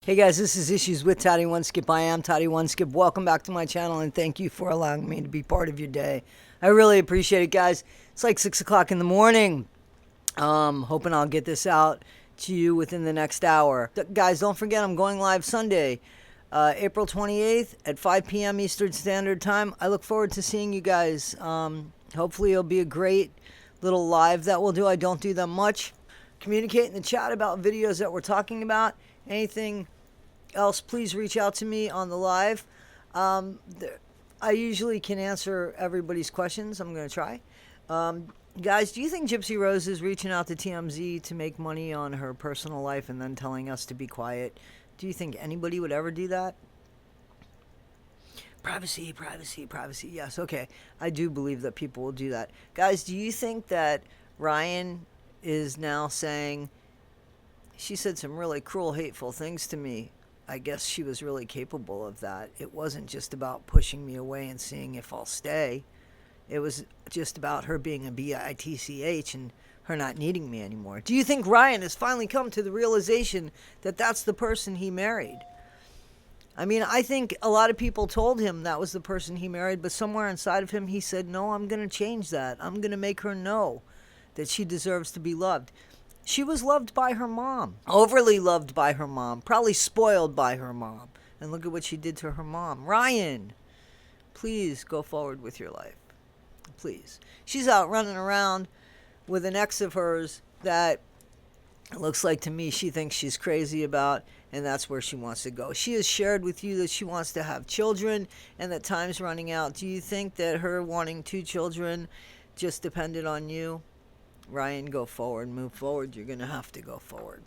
Hey guys, this is Issues with Toddy One Skip. I am Toddy One Skip. Welcome back to my channel and thank you for allowing me to be part of your day. I really appreciate it, guys. It's like 6 o'clock in the morning. Hoping I'll get this out to you within the next hour. Guys, don't forget I'm going live Sunday, April 28th at 5 p.m. Eastern Standard Time. I look forward to seeing you guys. Hopefully it'll be a great little live that we'll do. I don't do them much. Communicate in the chat about videos that we're talking about. Anything else, please reach out to me on the live. I usually can answer everybody's questions. I'm going to try. Guys, do you think Gypsy Rose is reaching out to TMZ to make money on her personal life and then telling us to be quiet? Do you think anybody would ever do that? Privacy, privacy, privacy. Yes, okay. I do believe that people will do that. Guys, do you think that Ryan is now saying, she said some really cruel, hateful things to me? I guess she was really capable of that. It wasn't just about pushing me away and seeing if I'll stay. It was just about her being a bitch and her not needing me anymore. Do you think Ryan has finally come to the realization that that's the person he married? I mean, I think a lot of people told him that was the person he married, but somewhere inside of him he said, no, I'm going to change that. I'm going to make her know that she deserves to be loved. She was loved by her mom, overly loved by her mom, probably spoiled by her mom. And look at what she did to her mom. Ryan, please go forward with your life. Please. She's out running around with an ex of hers that it looks like to me she thinks she's crazy about, and that's where she wants to go. She has shared with you that she wants to have children and that time's running out. Do you think that her wanting 2 children just depended on you? Ryan, go forward, move forward. You're going to have to go forward.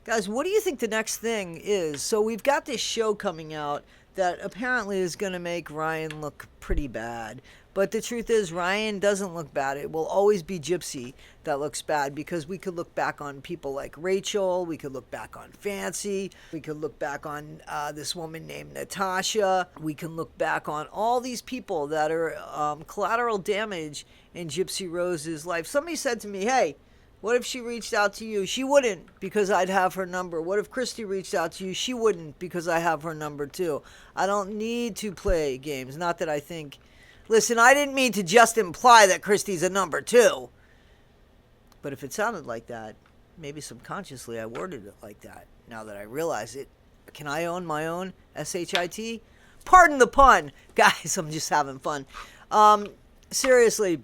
Guys, what do you think the next thing is? So we've got this show coming out that apparently is going to make Ryan look pretty bad. But the truth is, Ryan doesn't look bad. It will always be Gypsy that looks bad, because we could look back on people like Rachel. We could look back on Fancy. We could look back on this woman named Natasha. We can look back on all these people that are collateral damage in Gypsy Rose's life. Somebody said to me, hey, what if she reached out to you? She wouldn't, because I'd have her number. What if Christy reached out to you? She wouldn't, because I have her number too. I don't need to play games. Not that I think... Listen, I didn't mean to just imply that Christy's a number 2. But if it sounded like that, maybe subconsciously I worded it like that. Now that I realize it, can I own my own SHIT? Pardon the pun. Guys, I'm just having fun. Seriously,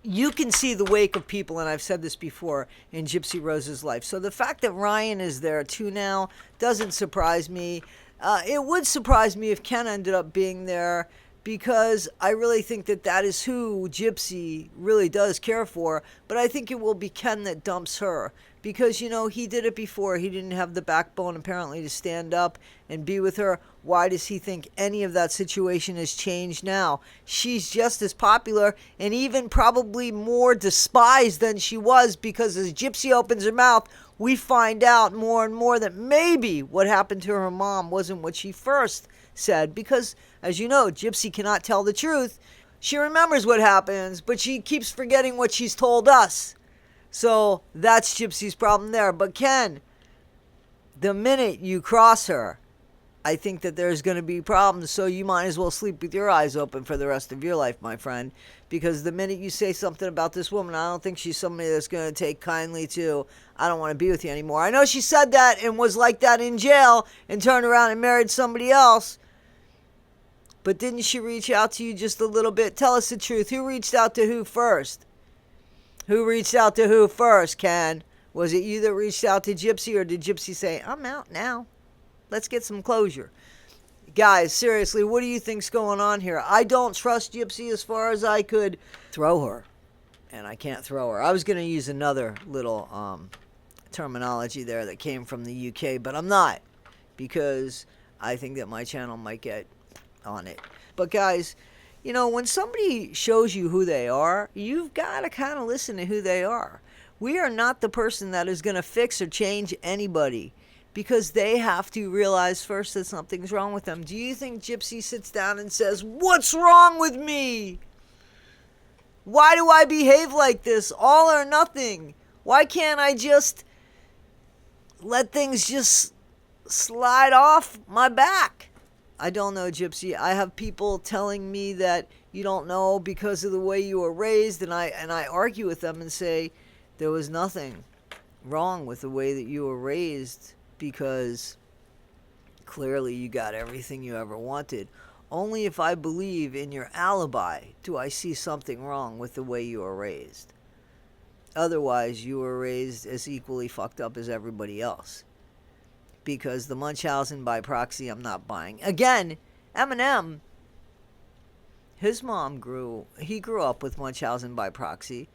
you can see the wake of people, and I've said this before, in Gypsy Rose's life. So the fact that Ryan is there too now doesn't surprise me. It would surprise me if Ken ended up being there, because I really think that that is who Gypsy really does care for. But I think it will be Ken that dumps her, because, you know, he did it before. He didn't have the backbone, apparently, to stand up and be with her. Why does he think any of that situation has changed now? She's just as popular and even probably more despised than she was, because as Gypsy opens her mouth, we find out more and more that maybe what happened to her mom wasn't what she first said. Because, as you know, Gypsy cannot tell the truth. She remembers what happens, but she keeps forgetting what she's told us. So that's Gypsy's problem there. But Ken, the minute you cross her, I think that there's going to be problems. So you might as well sleep with your eyes open for the rest of your life, my friend. Because the minute you say something about this woman, I don't think she's somebody that's going to take kindly to, I don't want to be with you anymore. I know she said that and was like that in jail and turned around and married somebody else. But didn't she reach out to you just a little bit? Tell us the truth. Who reached out to who first? Who reached out to who first, Ken? Was it you that reached out to Gypsy, or did Gypsy say, I'm out now? Let's get some closure. Guys, seriously, what do you think's going on here? I don't trust Gypsy as far as I could throw her. And I can't throw her. I was going to use another little terminology there that came from the UK, but I'm not. Because I think that my channel might get on it. But guys, you know, when somebody shows you who they are, you've got to kind of listen to who they are. We are not the person that is going to fix or change anybody, because they have to realize first that something's wrong with them. Do you think Gypsy sits down and says, what's wrong with me? Why do I behave like this? All or nothing. Why can't I just let things just slide off my back. I don't know, Gypsy. I have people telling me that you don't know because of the way you were raised, and I argue with them and say there was nothing wrong with the way that you were raised because clearly you got everything you ever wanted. Only if I believe in your alibi do I see something wrong with the way you were raised. Otherwise, you were raised as equally fucked up as everybody else. Because the Munchausen by proxy, I'm not buying. Again, Eminem, his mom grew up with Munchausen by proxy.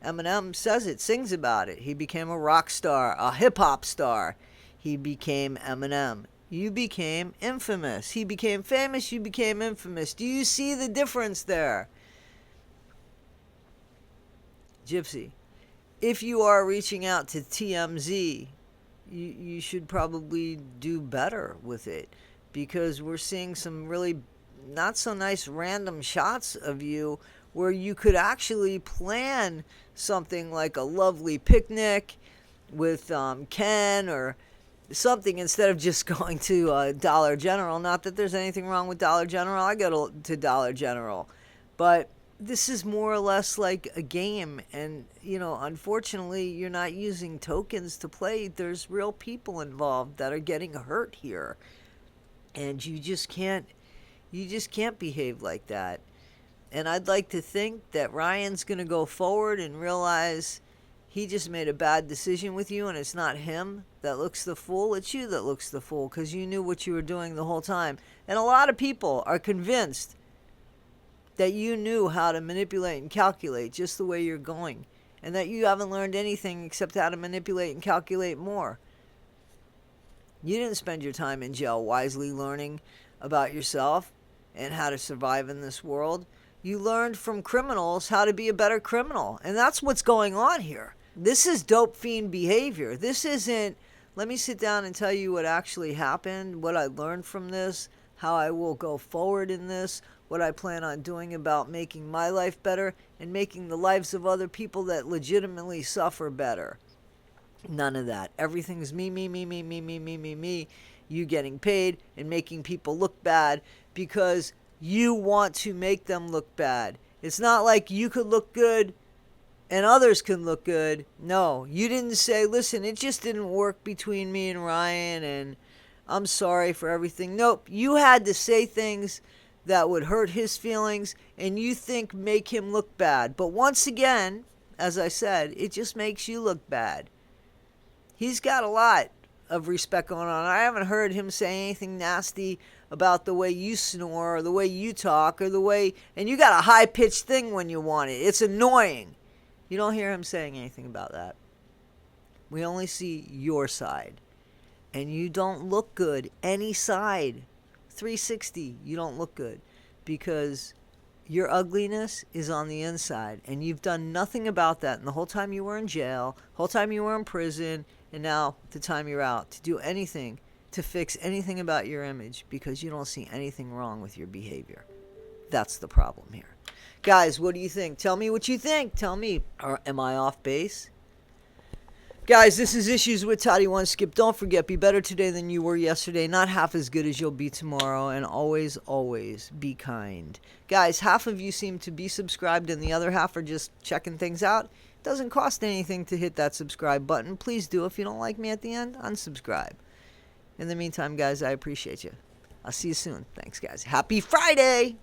Eminem says it, sings about it. He became a rock star, a hip-hop star. He became Eminem. You became infamous. He became famous, you became infamous. Do you see the difference there? Gypsy, if you are reaching out to TMZ, you should probably do better with it, because we're seeing some really not so nice random shots of you where you could actually plan something like a lovely picnic with Ken or something, instead of just going to Dollar General. Not that there's anything wrong with Dollar General. I go to Dollar General. But this is more or less like a game, and unfortunately you're not using tokens to play. There's real people involved that are getting hurt here, and you just can't behave like that. And I'd like to think that Ryan's going to go forward and realize he just made a bad decision with you, and it's not him that looks the fool, it's you that looks the fool, because you knew what you were doing the whole time. And a lot of people are convinced that you knew how to manipulate and calculate just the way you're going, and that you haven't learned anything except how to manipulate and calculate more. You didn't spend your time in jail wisely learning about yourself and how to survive in this world. You learned from criminals how to be a better criminal, and that's what's going on here. This is dope fiend behavior. This isn't, let me sit down and tell you what actually happened, what I learned from this, how I will go forward in this, what I plan on doing about making my life better and making the lives of other people that legitimately suffer better. None of that. Everything's me, me, me, me, me, me, me, me, me. You getting paid and making people look bad because you want to make them look bad. It's not like you could look good and others can look good. No, you didn't say, listen, it just didn't work between me and Ryan and I'm sorry for everything. Nope, you had to say things that would hurt his feelings and you think make him look bad. But once again, as I said, it just makes you look bad. He's got a lot of respect going on. I haven't heard him say anything nasty about the way you snore or the way you talk or the way, and you got a high-pitched thing when you want it. It's annoying. You don't hear him saying anything about that. We only see your side. And you don't look good any side. 360, you don't look good because your ugliness is on the inside and you've done nothing about that. And the whole time you were in jail, whole time you were in prison, and now the time you're out to do anything to fix anything about your image because you don't see anything wrong with your behavior. That's the problem here. Guys, what do you think? Tell me what you think. Tell me, or am I off base? Guys, this is Issues with Toddy One Skip. Don't forget, be better today than you were yesterday. Not half as good as you'll be tomorrow. And always, always be kind. Guys, half of you seem to be subscribed and the other half are just checking things out. It doesn't cost anything to hit that subscribe button. Please do. If you don't like me at the end, unsubscribe. In the meantime, guys, I appreciate you. I'll see you soon. Thanks, guys. Happy Friday!